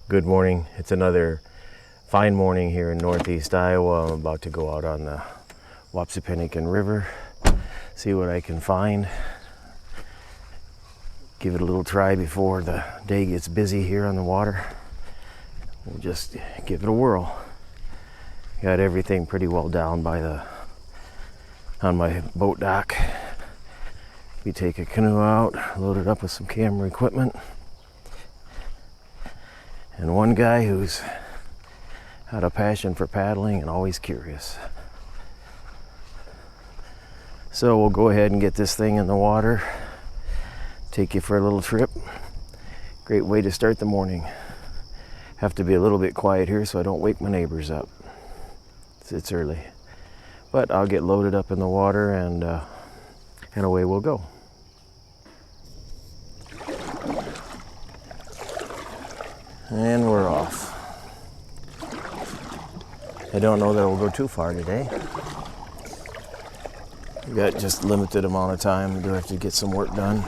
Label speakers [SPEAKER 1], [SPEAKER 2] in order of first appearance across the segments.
[SPEAKER 1] Good morning. It's another fine morning here in northeast Iowa. I'm about to go out on the Wapsipinicon River, see what I can find. Give it a little try before the day gets busy here on the water. We'll just give it a whirl. Got everything pretty well down on my boat dock. We take a canoe out, load it up with some camera equipment. And one guy who's had a passion for paddling and always curious. So we'll go ahead and get this thing in the water, take you for a little trip. Great way to start the morning. Have to be a little bit quiet here so I don't wake my neighbors up. It's early. But I'll get loaded up in the water and away we'll go. And we're off. I don't know that we'll go too far today. We've got just a limited amount of time. We do have to get some work done.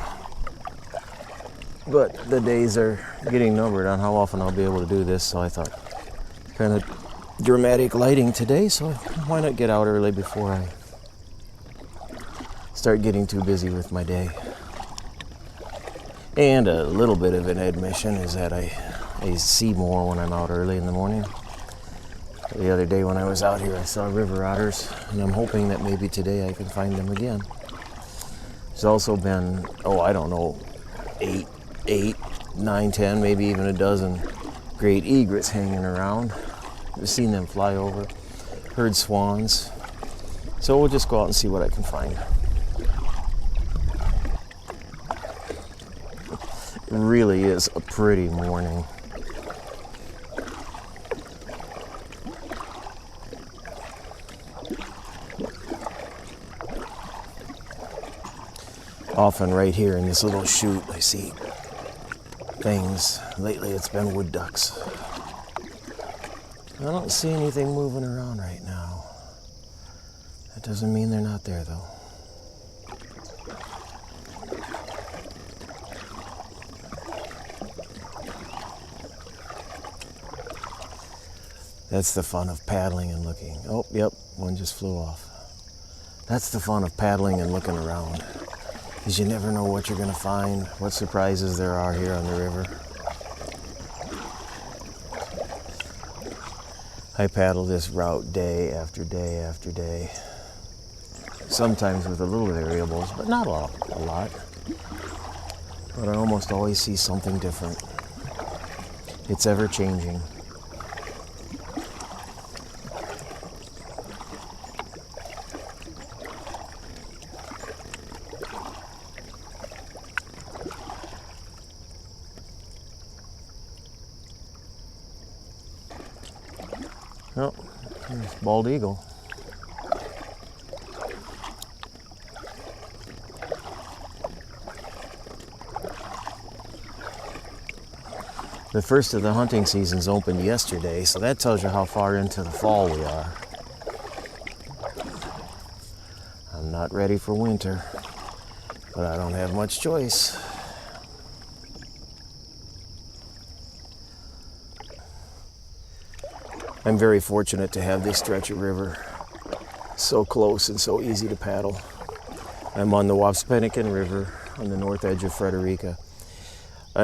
[SPEAKER 1] But the days are getting numbered on how often I'll be able to do this, so I thought kind of dramatic lighting today, so why not get out early before I start getting too busy with my day. And a little bit of an admission is that I see more when I'm out early in the morning. The other day when I was out here, I saw river otters, and I'm hoping that maybe today I can find them again. There's also been, I don't know, 8, 9, 10, maybe even a dozen great egrets hanging around. I've seen them fly over, heard swans. So we'll just go out and see what I can find. It really is a pretty morning. Often right here in this little chute, I see things. Lately it's been wood ducks. I don't see anything moving around right now. That doesn't mean they're not there though. That's the fun of paddling and looking. Oh, yep, one just flew off. That's the fun of paddling and looking around. Because you never know what you're going to find, what surprises there are here on the river. I paddle this route day after day after day. Sometimes with a little variables, but not a lot. But I almost always see something different. It's ever changing. Oh, there's bald eagle. The first of the hunting seasons opened yesterday, so that tells you how far into the fall we are. I'm not ready for winter, but I don't have much choice. I'm very fortunate to have this stretch of river so close and so easy to paddle. I'm on the Wapsipinicon River on the north edge of Frederica.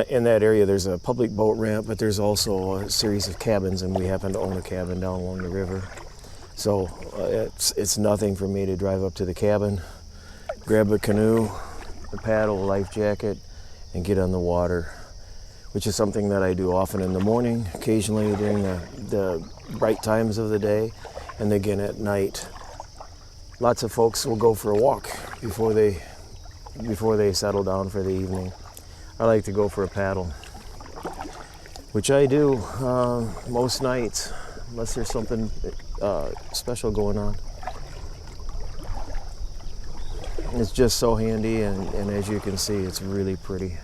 [SPEAKER 1] In that area there's a public boat ramp, but there's also a series of cabins, and we happen to own a cabin down along the river. So it's nothing for me to drive up to the cabin, grab a canoe, a paddle, a life jacket, and get on the water, which is something that I do often in the morning, occasionally during the bright times of the day, and again at night. Lots of folks will go for a walk before they settle down for the evening. I like to go for a paddle, which I do most nights, unless there's something special going on. It's just so handy, and as you can see, it's really pretty.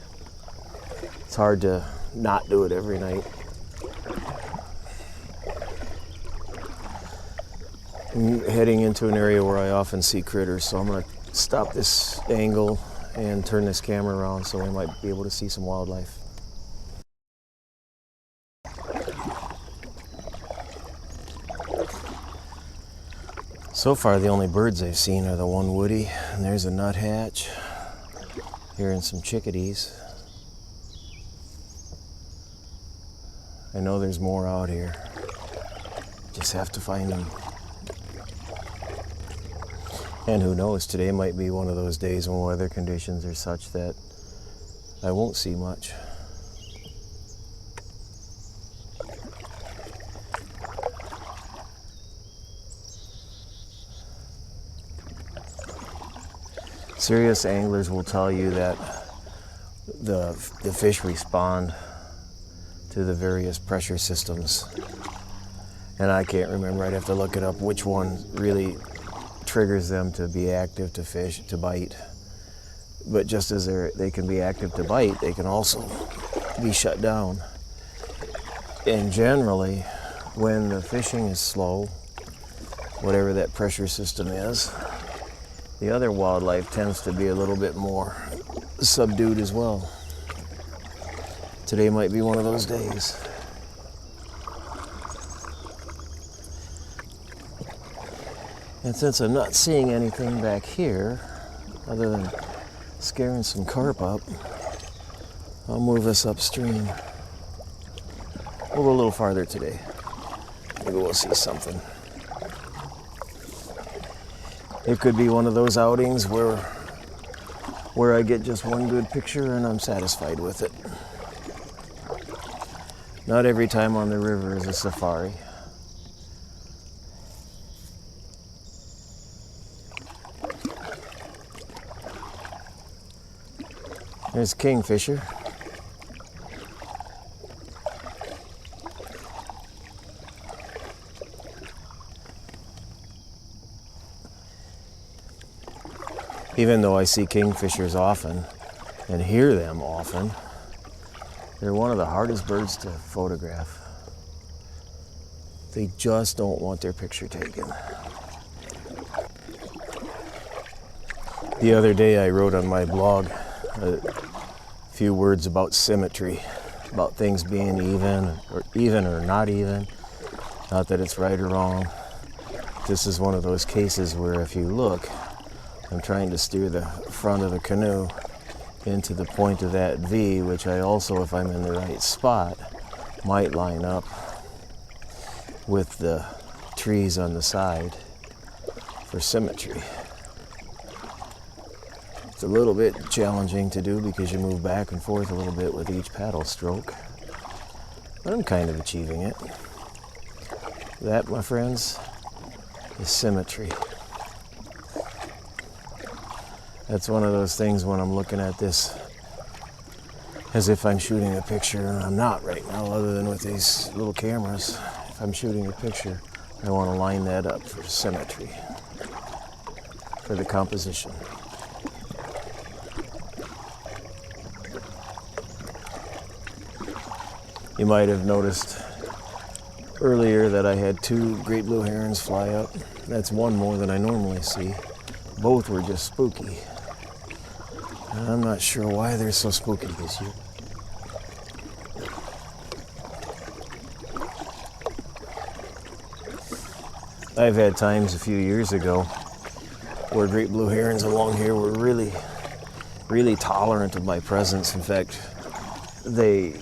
[SPEAKER 1] It's hard to not do it every night. I'm heading into an area where I often see critters, so I'm going to stop this angle and turn this camera around so we might be able to see some wildlife. So far the only birds I've seen are the one woody, and there's a nuthatch, hearing some chickadees. I know there's more out here, just have to find them. And who knows, today might be one of those days when weather conditions are such that I won't see much. Serious anglers will tell you that the fish respond to the various pressure systems. And I can't remember, I'd have to look it up, which one really triggers them to be active to fish, to bite. But just as they can be active to bite, they can also be shut down. And generally, when the fishing is slow, whatever that pressure system is, the other wildlife tends to be a little bit more subdued as well. Today might be one of those days. And since I'm not seeing anything back here, other than scaring some carp up, I'll move us upstream. We'll go a little farther today. Maybe we'll see something. It could be one of those outings where I get just one good picture and I'm satisfied with it. Not every time on the river is a safari. There's kingfisher. Even though I see kingfishers often and hear them often, they're one of the hardest birds to photograph. They just don't want their picture taken. The other day I wrote on my blog a few words about symmetry, about things being even or not even. Not that it's right or wrong. This is one of those cases where if you look, I'm trying to steer the front of the canoe into the point of that V, which I also, if I'm in the right spot, might line up with the trees on the side for symmetry. It's a little bit challenging to do because you move back and forth a little bit with each paddle stroke, but I'm kind of achieving it. That, my friends, is symmetry. That's one of those things when I'm looking at this as if I'm shooting a picture, and I'm not right now other than with these little cameras. If I'm shooting a picture, I want to line that up for symmetry, for the composition. You might have noticed earlier that I had 2 great blue herons fly up. That's one more than I normally see. Both were just spooky. And I'm not sure why they're so spooky this year. I've had times a few years ago where great blue herons along here were really, really tolerant of my presence. In fact, they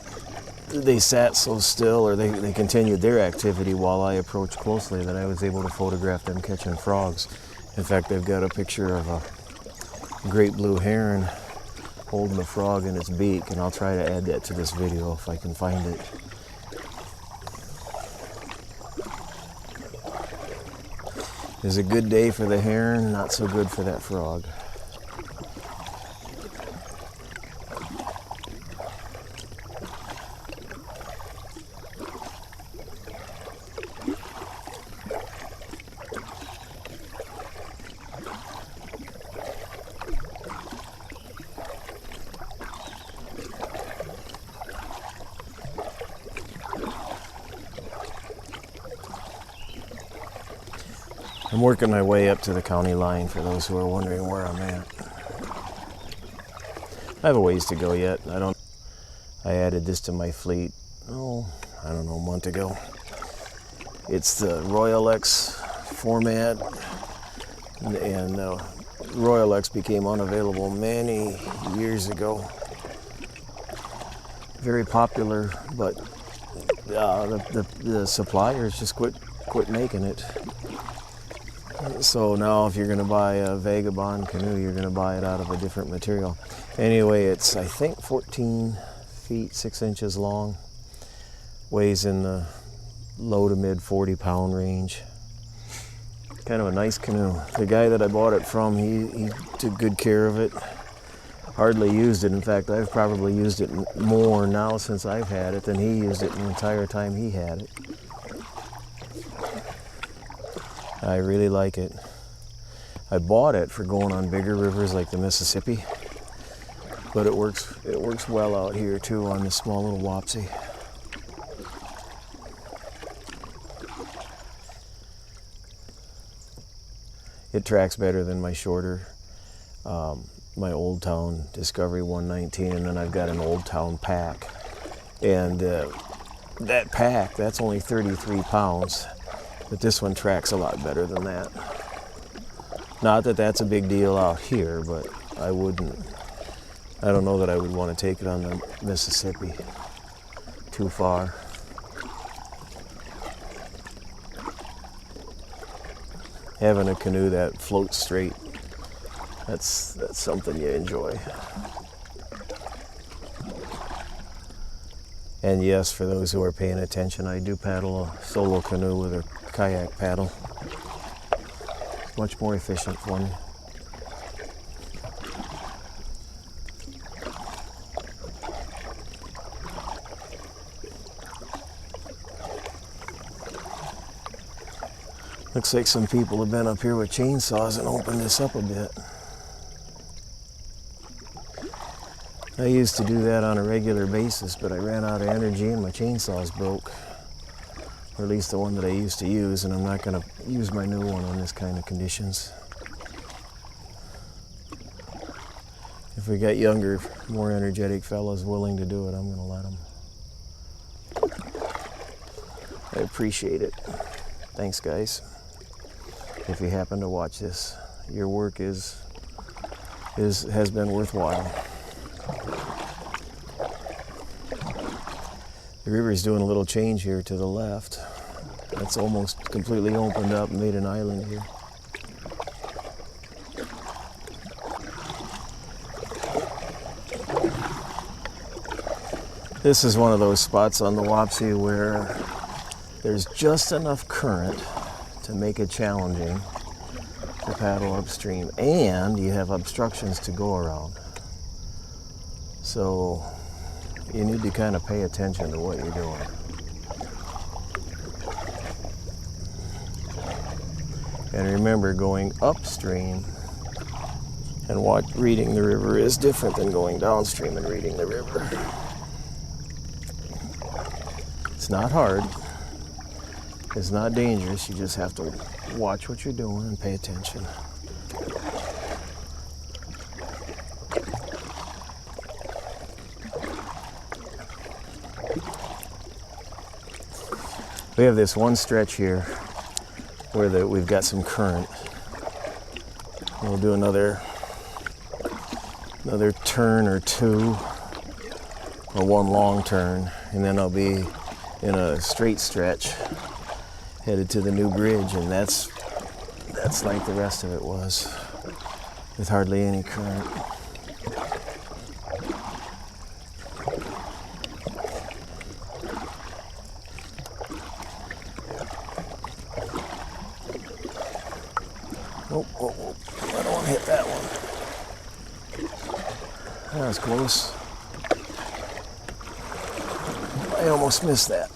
[SPEAKER 1] sat so still, or they continued their activity while I approached closely, that I was able to photograph them catching frogs. In fact, I've got a picture of a great blue heron holding a frog in its beak, and I'll try to add that to this video if I can find it. It was a good day for the heron, not so good for that frog. I'm working my way up to the county line for those who are wondering where I'm at. I have a ways to go yet. I added this to my fleet, I don't know, a month ago. It's the Royal X format And Royal X became unavailable many years ago. Very popular, but the suppliers just quit making it. So now if you're going to buy a Vagabond canoe, you're going to buy it out of a different material. Anyway, it's I think 14 feet 6 inches long, weighs in the low to mid 40-pound range. Kind of a nice canoe. The guy that I bought it from, he took good care of it. Hardly used it. In fact, I've probably used it more now since I've had it than he used it the entire time he had it. I really like it. I bought it for going on bigger rivers like the Mississippi, but it works well out here too on this small little Wapsi. It tracks better than my shorter, my Old Town Discovery 119, and then I've got an Old Town pack. And that pack, that's only 33 pounds, but this one tracks a lot better than that. Not that that's a big deal out here, but I don't know that I would want to take it on the Mississippi too far. Having a canoe that floats straight, that's something you enjoy. And yes, for those who are paying attention, I do paddle a solo canoe with a kayak paddle. It's much more efficient for me. Looks like some people have been up here with chainsaws and opened this up a bit. I used to do that on a regular basis, but I ran out of energy and my chainsaws broke. Or at least the one that I used to use, and I'm not going to use my new one on this kind of conditions. If we got younger, more energetic fellas willing to do it, I'm going to let them. I appreciate it. Thanks, guys. If you happen to watch this, your work has been worthwhile. The river's doing a little change here to the left. It's almost completely opened up and made an island here. This is one of those spots on the Wapsi where there's just enough current to make it challenging to paddle upstream, and you have obstructions to go around. So you need to kind of pay attention to what you're doing. And remember, going upstream and reading the river is different than going downstream and reading the river. It's not hard. It's not dangerous. You just have to watch what you're doing and pay attention. We have this one stretch here where we've got some current. We'll do another turn or two, or one long turn, and then I'll be in a straight stretch headed to the new bridge, and that's like the rest of it was, with hardly any current. Oh, I don't want to hit that one. That was close. I almost missed that.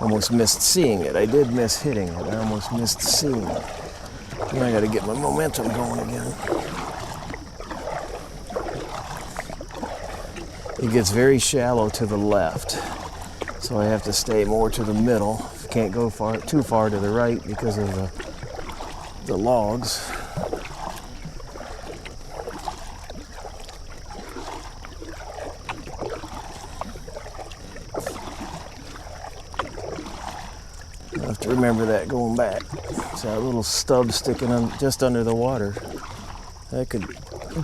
[SPEAKER 1] Almost missed seeing it. I did miss hitting it. I almost missed seeing it. Now I got to get my momentum going again. It gets very shallow to the left, so I have to stay more to the middle. Can't go too far to the right because of the logs. to remember that going back. It's that little stub sticking just under the water. That could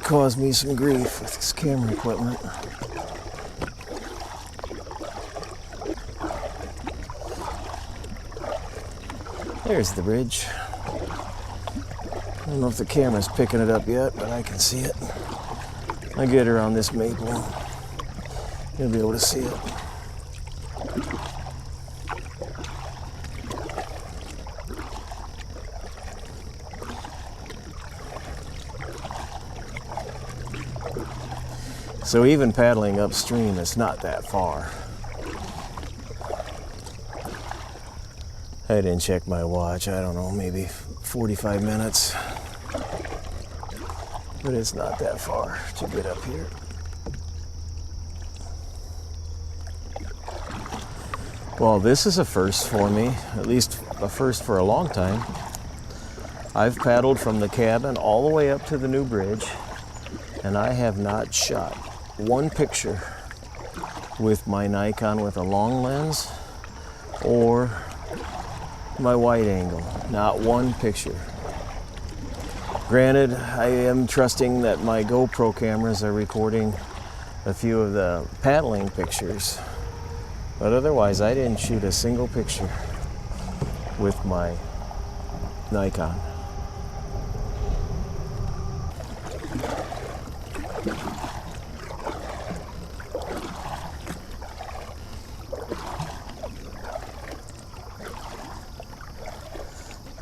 [SPEAKER 1] cause me some grief with this camera equipment. There's the bridge. I don't know if the camera's picking it up yet, but I can see it. I get around this maple, you'll be able to see it. So even paddling upstream, it's not that far. I didn't check my watch, I don't know, maybe 45 minutes. But it's not that far to get up here. Well, this is a first for me, at least a first for a long time. I've paddled from the cabin all the way up to the new bridge, and I have not shot one picture with my Nikon with a long lens or my wide angle. Not one picture. Granted, I am trusting that my GoPro cameras are recording a few of the paddling pictures, but otherwise I didn't shoot a single picture with my Nikon.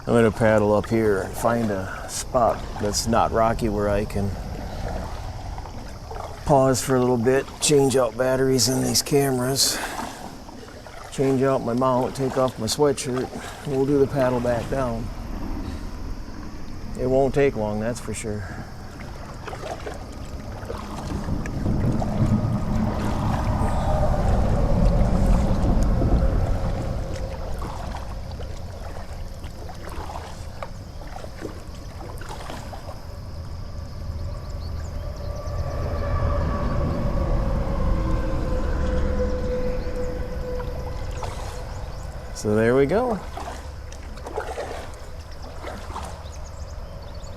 [SPEAKER 1] I'm going to paddle up here and find a spot that's not rocky where I can pause for a little bit, change out batteries in these cameras, change out my mount, take off my sweatshirt, and we'll do the paddle back down. It won't take long, that's for sure. So there we go.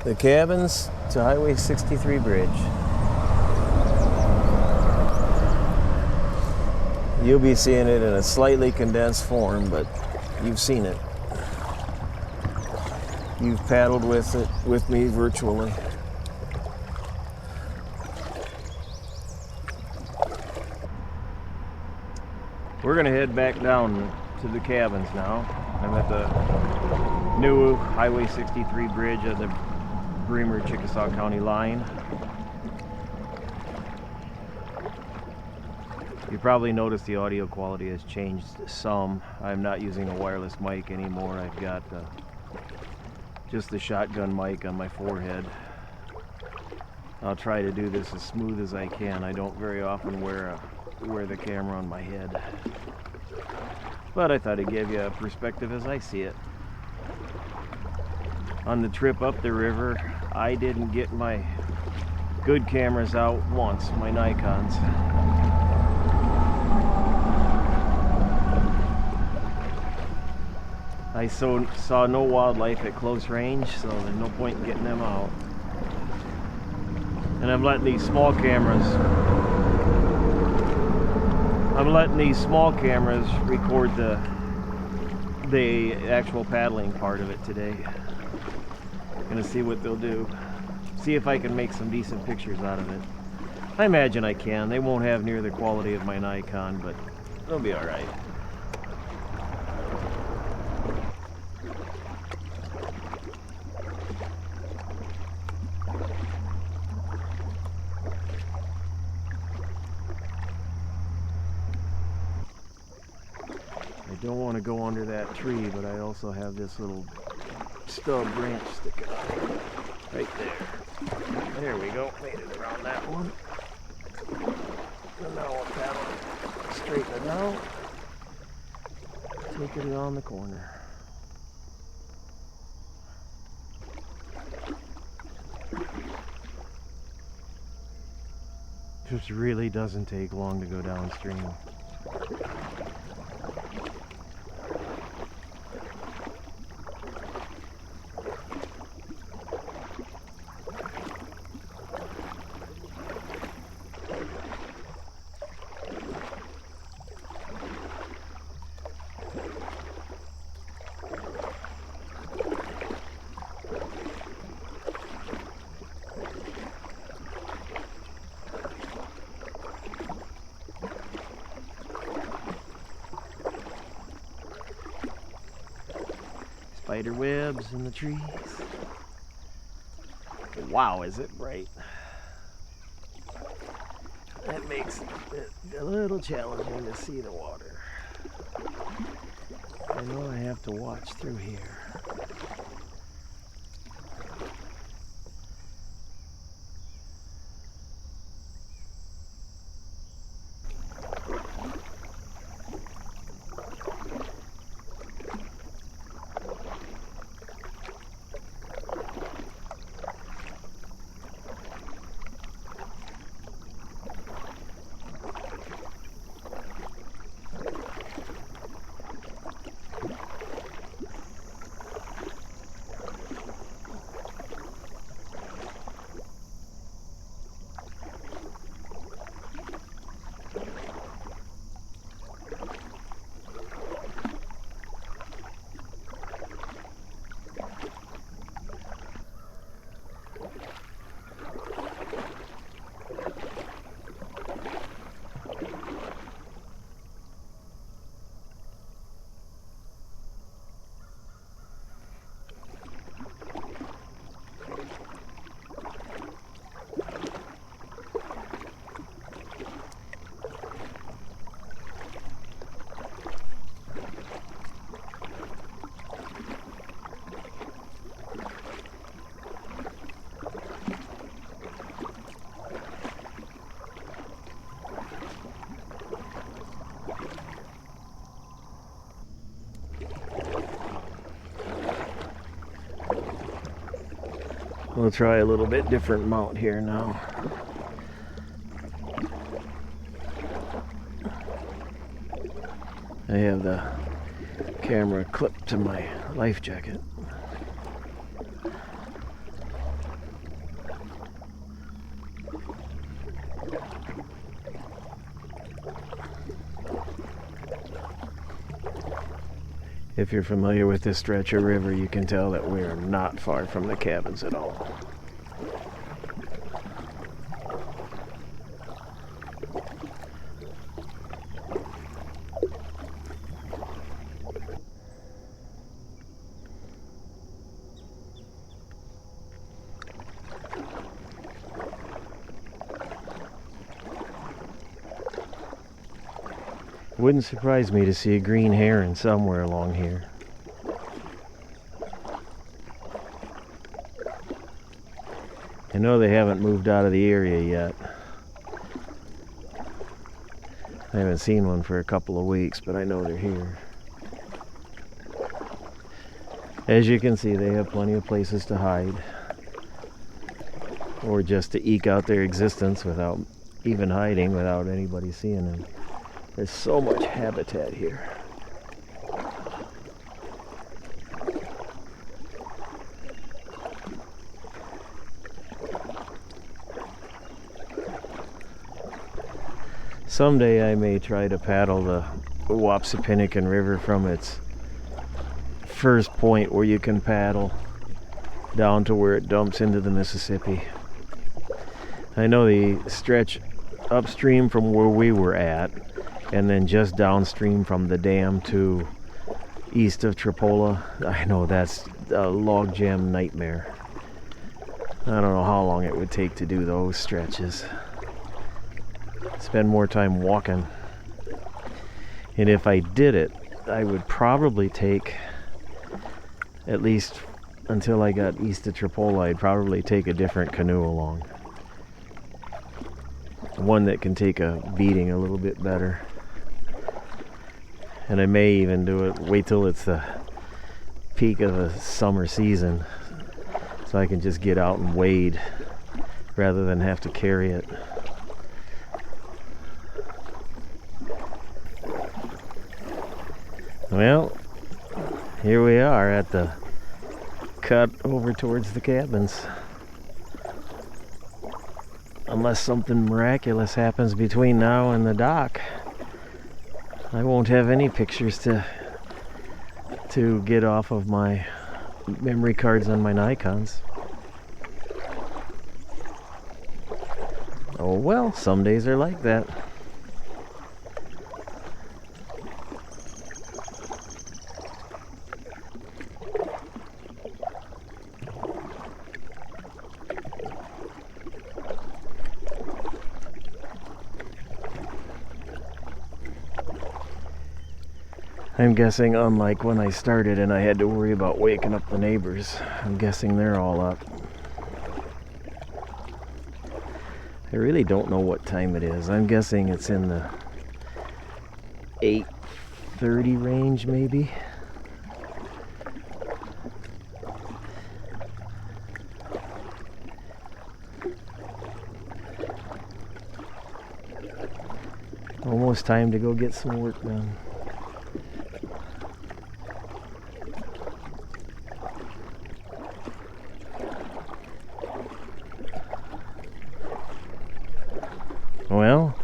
[SPEAKER 1] The cabins to Highway 63 bridge. You'll be seeing it in a slightly condensed form, but you've seen it. You've paddled with it with me virtually. We're gonna head back down to the cabins now. I'm at the new Highway 63 bridge of the Bremer-Chickasaw County line. You probably noticed the audio quality has changed some. I'm not using a wireless mic anymore. I've got just the shotgun mic on my forehead. I'll try to do this as smooth as I can. I don't very often wear the camera on my head. But I thought I'd give you a perspective as I see it. On the trip up the river, I didn't get my good cameras out once, my Nikons. I saw no wildlife at close range, so there's no point in getting them out. And I'm letting these small cameras record the actual paddling part of it today. Gonna see what they'll do. See if I can make some decent pictures out of it. I imagine I can. They won't have near the quality of my Nikon, but they'll be all right. I don't want to go under that tree, but I also have this little stub branch sticking out right there. There we go, made it around that one. And now I'll paddle, straighten it out, take it around the corner. Just really doesn't take long to go downstream. Spider webs in the trees. Wow, is it bright? That makes it a little challenging to see the water. I know I have to watch through here. We'll try a little bit different mount here now. I have the camera clipped to my life jacket. If you're familiar with this stretch of river, you can tell that we are not far from the cabins at all. Wouldn't surprise me to see a green heron somewhere along here. I know they haven't moved out of the area yet. I haven't seen one for a couple of weeks, but I know they're here. As you can see, they have plenty of places to hide, or just to eke out their existence without even hiding, without anybody seeing them. There's so much habitat here. Someday I may try to paddle the Wapsipinicon River from its first point where you can paddle down to where it dumps into the Mississippi. I know the stretch upstream from where we were at, and then just downstream from the dam to east of Tripola, I know that's a logjam nightmare. I don't know how long it would take to do those stretches. Spend more time walking. And if I did it, I would probably take, at least until I got east of Tripola, I'd probably take a different canoe along. One that can take a beating a little bit better. And I may even do it, wait till it's the peak of the summer season, so I can just get out and wade rather than have to carry it. Well, here we are at the cut over towards the cabins. Unless something miraculous happens between now and the dock, I won't have any pictures to get off of my memory cards on my Nikons. Oh well, some days are like that. I'm guessing, unlike when I started and I had to worry about waking up the neighbors, I'm guessing they're all up. I really don't know what time it is. I'm guessing it's in the 8:30 range, maybe. Almost time to go get some work done. Well,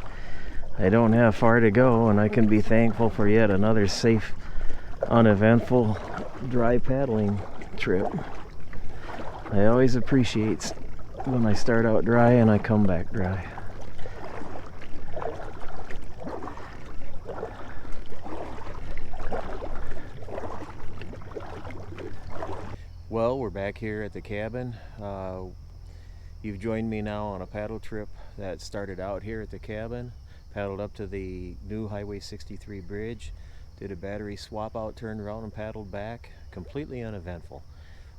[SPEAKER 1] I don't have far to go, and I can be thankful for yet another safe, uneventful, dry paddling trip. I always appreciate when I start out dry and I come back dry. Well, we're back here at the cabin. You've joined me now on a paddle trip that started out here at the cabin, paddled up to the new Highway 63 bridge, did a battery swap out, turned around and paddled back, completely uneventful.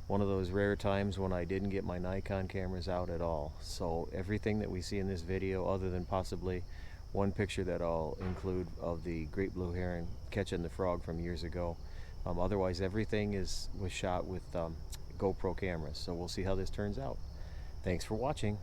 [SPEAKER 1] One of those rare times when I didn't get my Nikon cameras out at all. So everything that we see in this video, other than possibly one picture that I'll include of the great blue heron catching the frog from years ago, otherwise everything was shot with GoPro cameras. So we'll see how this turns out. Thanks for watching.